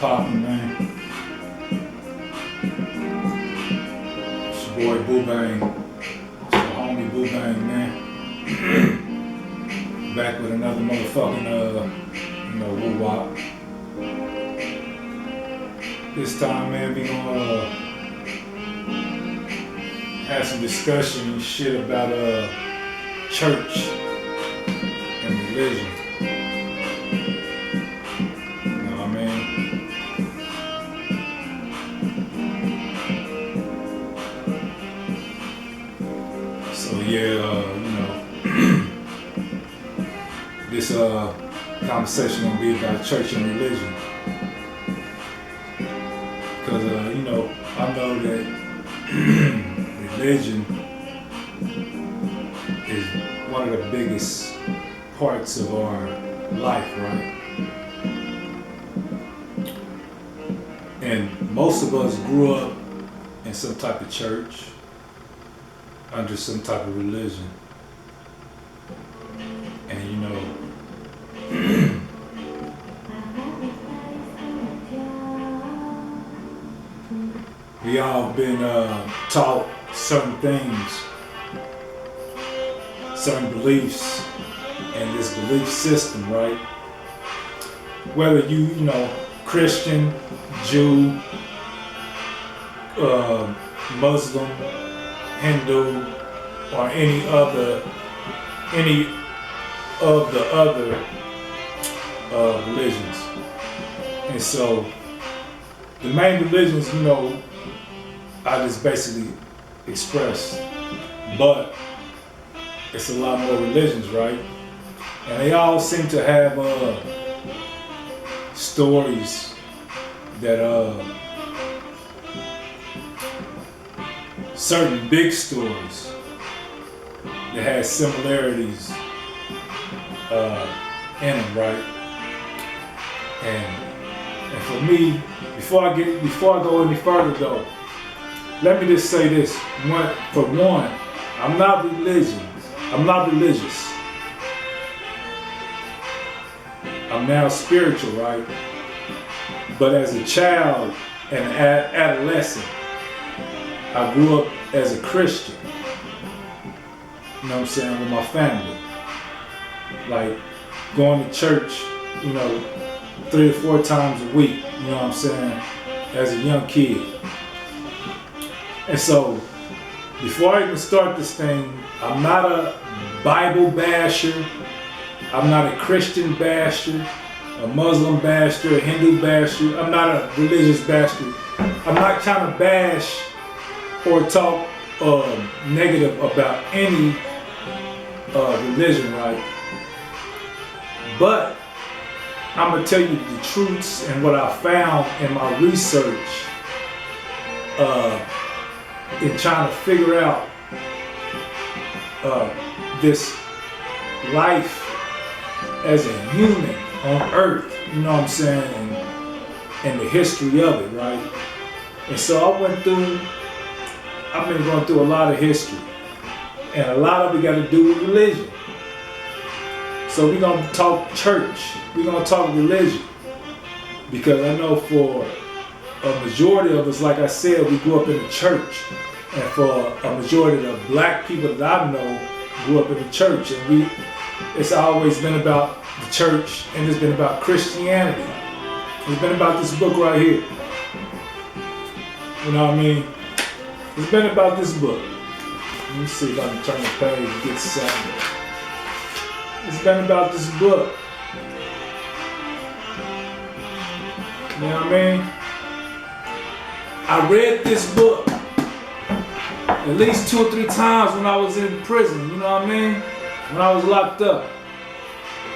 poppin', man? It's your boy Boo Bang. It's your homie Boo Bang, man. Back with another motherfucking, woo wop. This time, man, we gonna have some discussion and shit about church and religion. This conversation gonna be about church and religion, because I know that religion is one of the biggest parts of our life, right? And most of us grew up in some type of church, under some type of religion. And we all been taught certain things, certain beliefs, and this belief system, right? Whether Christian, Jew, Muslim, Hindu, or any of the other religions. And so the main religions, I just basically expressed, but it's a lot more religions, right? And they all seem to have stories that certain big stories that has similarities in them, right? And for me, before I go any further though, let me just say this. For one, I'm not religious. I'm now spiritual, right? But as a child and adolescent, I grew up as a Christian. You know what I'm saying, with my family. Like going to church, 3 or 4 times a week, you know what I'm saying, as a young kid. And so, before I even start this thing, I'm not a Bible basher, I'm not a Christian basher, a Muslim basher, a Hindu basher, I'm not a religious basher. I'm not trying to bash or talk negative about any religion, right? But I'm gonna tell you the truths and what I found in my research in trying to figure out this life as a human on earth, you know what I'm saying, and the history of it, right? And so I've been going through a lot of history, and a lot of it got to do with religion. So we're going to talk church, we're going to talk religion, because I know for a majority of us, like I said, we grew up in the church, and for a majority of the black people that I know grew up in the church, and it's always been about the church, and it's been about Christianity. It's been about this book right here. You know what I mean? It's been about this book. Let me see if I can turn the page and get something. It's been about this book. You know what I mean? I read this book at least 2 or 3 times when I was in prison, you know what I mean? When I was locked up.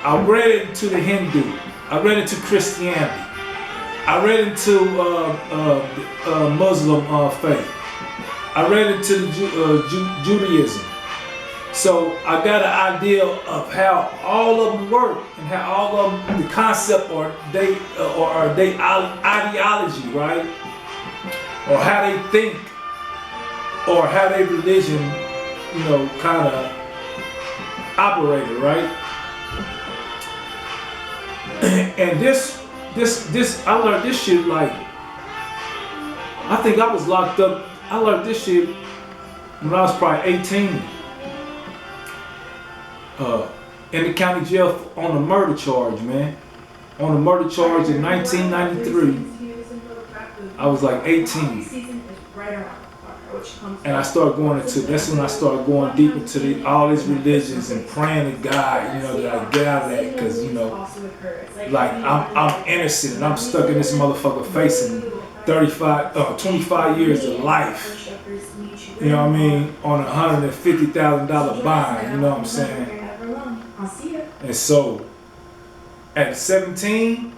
I read it into the Hindu. I read it to Christianity. I read into Muslim faith. I read into Judaism. So I got an idea of how all of them work and how all of them, the concept or they ideology, right? Or how they think, or how their religion, kind of operated, right? And this I learned this shit like, I think I was locked up. I learned this shit when I was probably 18. In the county jail on a murder charge, man. On a murder charge in 1993. I was like 18. And I started going into, that's when I started going deep into all these religions and praying to God, you know, that I get out of that. Because, you know, like I'm innocent and I'm stuck in this motherfucker facing 25 years of life. You know what I mean? On a $150,000 bond, you know what I'm saying? And so, at 17,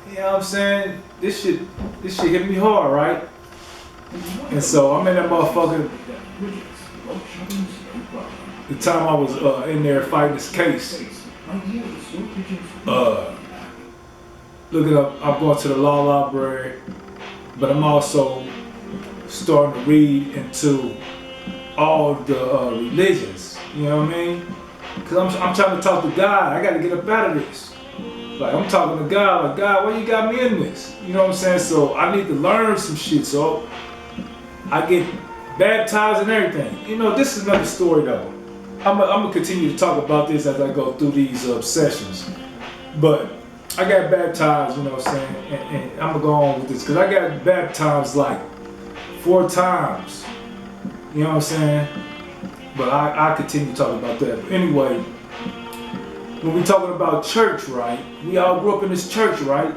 you know what I'm saying? This shit hit me hard, right? And so I'm in that motherfucker. The time I was in there fighting this case, looking up, I'm going to the law library, but I'm also starting to read into all the religions. You know what I mean? Because I'm trying to talk to God. I got to get up out of this. Like, I'm talking to God, like, God, why you got me in this? You know what I'm saying? So I need to learn some shit. So I get baptized and everything. You know, this is another story though. I'm gonna continue to talk about this as I go through these sessions. But I got baptized, you know what I'm saying? And I'm gonna go on with this because I got baptized like 4 times. You know what I'm saying? But I continue to talk about that. But anyway, when we talking about church, right? We all grew up in this church, right?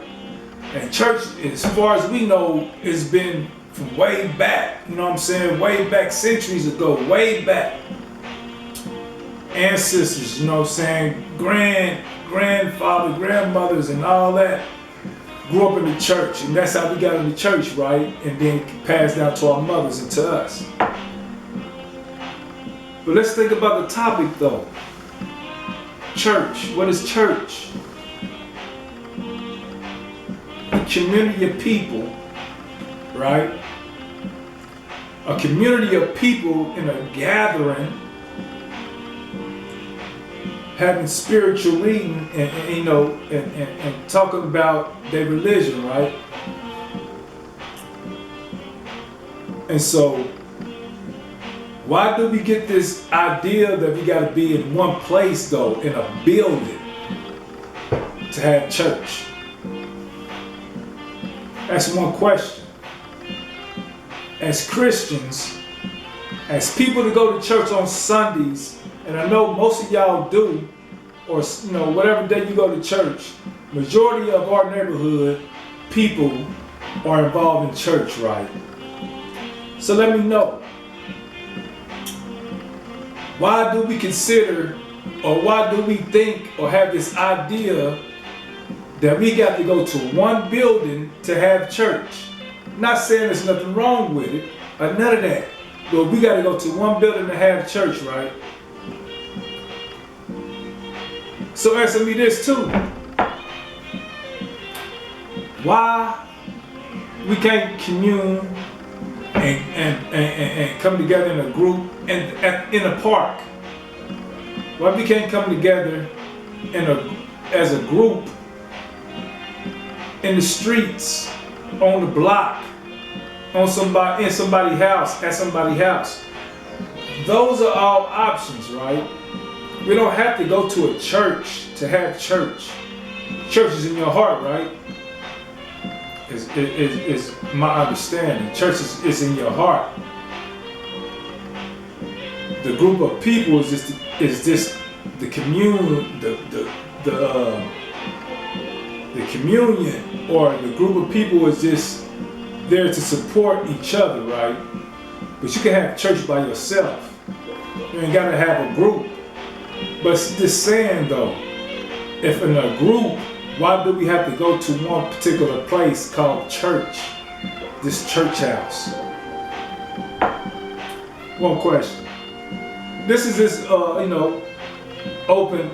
And church, as far as we know, has been from way back. You know what I'm saying? Way back, centuries ago, way back. Ancestors, you know what I'm saying? Grandfather, grandmothers, and all that grew up in the church, and that's how we got in the church, right? And then passed down to our mothers and to us. But let's think about the topic though. Church. What is church? A community of people, right? A community of people in a gathering, having spiritual reading and you know, and talking about their religion, right? And so, why do we get this idea that we gotta be in one place though, in a building, to have church? That's one question. As Christians, as people that go to church on Sundays, and I know most of y'all do, or you know, whatever day you go to church, majority of our neighborhood people are involved in church, right? So let me know. Why do we consider, or why do we think, or have this idea that we got to go to one building to have church? Not saying there's nothing wrong with it, or none of that. But we got to go to one building to have church, right? So answer me this too. Why we can't commune and come together in a group in a park? Why we can't come together as a group in the streets, on the block, in somebody's house, at somebody's house? Those are all options, right? We don't have to go to a church to have church. Church is in your heart, right? Is my understanding. Church is in your heart. The group of people is just the communion, the communion, or the group of people is just there to support each other, right? But you can have church by yourself. You ain't gotta have a group. But just saying though, if in a group, why do we have to go to one particular place called church? This church house. One question. This is this you know, open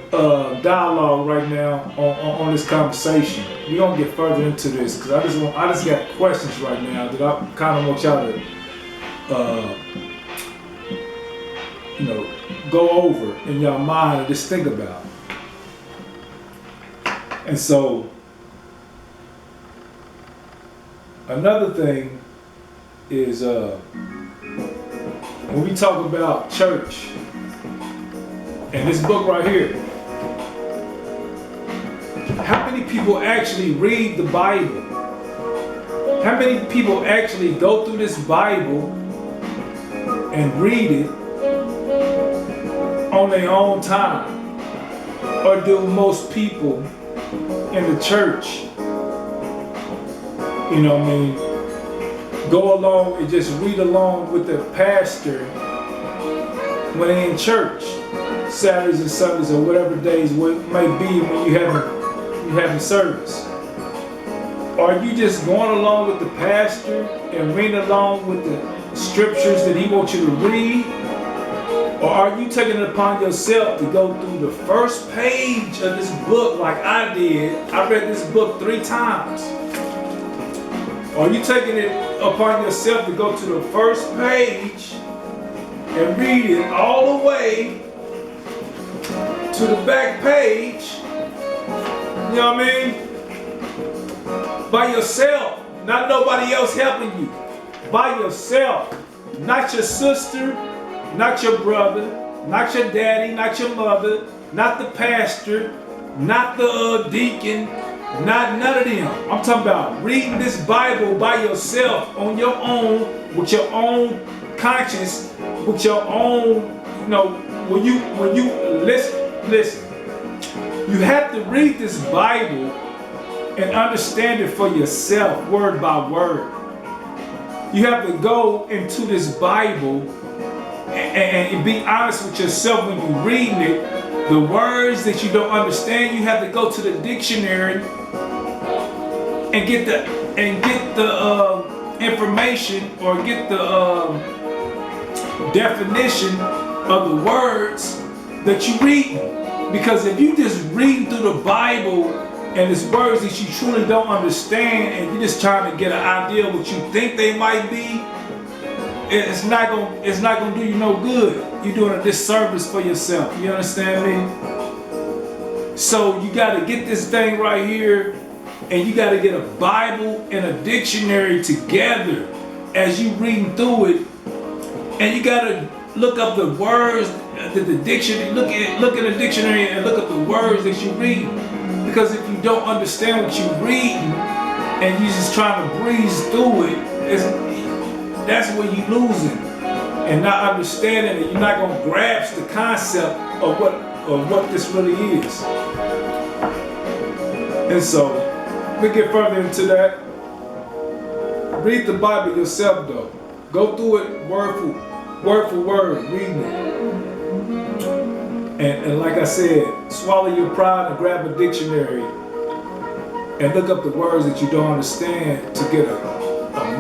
dialogue right now on this conversation. We don't get further into this because I just got questions right now that I kind of want y'all to you know, go over in your mind and just think about. And so Another thing is when we talk about church, and this book right here, how many people actually read the Bible? How many people actually go through this Bible and read it on their own time? Or do most people in the church, you know what I mean, go along and just read along with the pastor when they're in church, Saturdays and Sundays or whatever days it may be when you having service? Or are you just going along with the pastor and reading along with the scriptures that he wants you to read? Or are you taking it upon yourself to go through the first page of this book like I did? I read this book 3 times. Or are you taking it upon yourself to go to the first page and read it all the way to the back page? You know what I mean? By yourself, not nobody else helping you. By yourself, not your sister, not your brother, not your daddy, not your mother, not the pastor, not the deacon, not none of them. I'm talking about reading this Bible by yourself on your own, with your own conscience, with your own, you know, when you listen. You have to read this Bible and understand it for yourself, word by word. You have to go into this Bible and be honest with yourself when you're reading it. The words that you don't understand, you have to go to the dictionary and get the information or get the definition of the words that you read. Because if you just read through the Bible and it's words that you truly don't understand and you're just trying to get an idea of what you think they might be, it's not gonna do you no good. You're doing a disservice for yourself. You understand me? So you gotta get this thing right here, and you gotta get a Bible and a dictionary together as you reading through it, and you gotta look up the words, the dictionary. Look in the dictionary and look up the words that you read. Because if you don't understand what you're reading and you're just trying to breeze through it, that's where you're losing and not understanding it. You're not gonna grasp the concept of what this really is. And so we get further into that. Read the Bible yourself though. Go through it word for word, reading it. And like I said, swallow your pride and grab a dictionary and look up the words that you don't understand to get a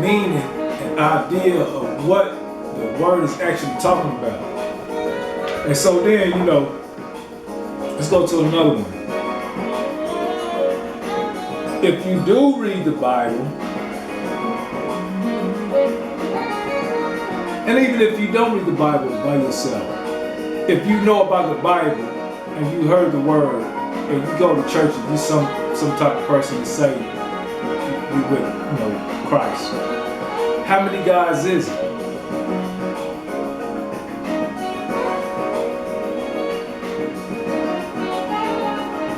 meaning, an idea of what the word is actually talking about. And so then, you know, let's go to another one. If you do read the Bible, and even if you don't read the Bible by yourself, if you know about the Bible and you heard the word and you go to church and you're some type of person to say you with, you know, Christ, how many guys is it?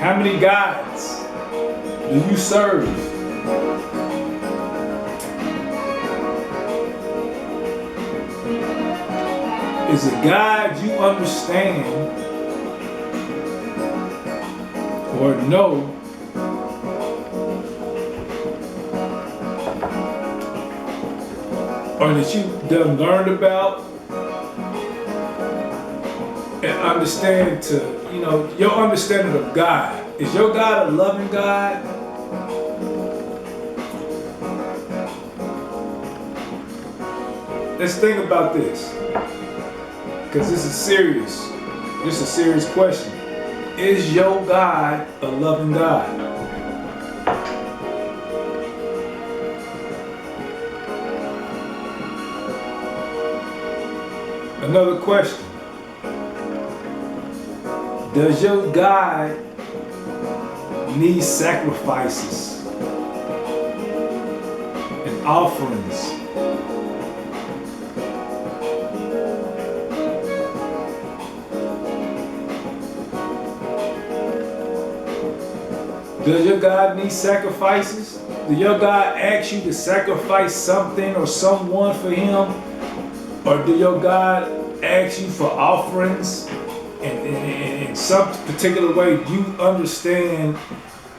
How many guys do you serve? Is a God you understand or know, or that you done learned about and understand to, you know, your understanding of God. Is your God a loving God? Let's think about this, because this is serious. This is a serious question. Is your God a loving God? Another question. Does your God need sacrifices and offerings. Does your God need sacrifices? Does your God ask you to sacrifice something or someone for him? Or do your God ask you for offerings? And in some particular way, you understand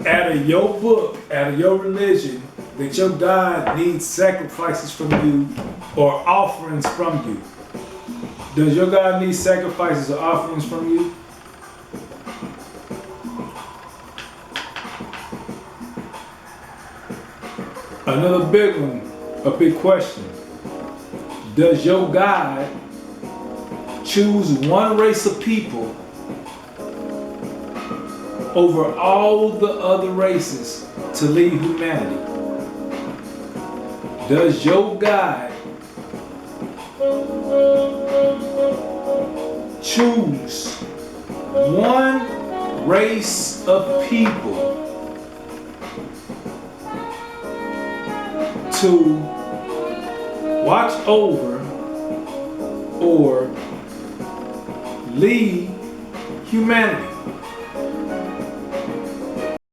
out of your book, out of your religion, that your God needs sacrifices from you or offerings from you. Does your God need sacrifices or offerings from you? Another big one, a big question. Does your God choose one race of people over all the other races to lead humanity? Does your God choose one race of people to watch over or lead humanity?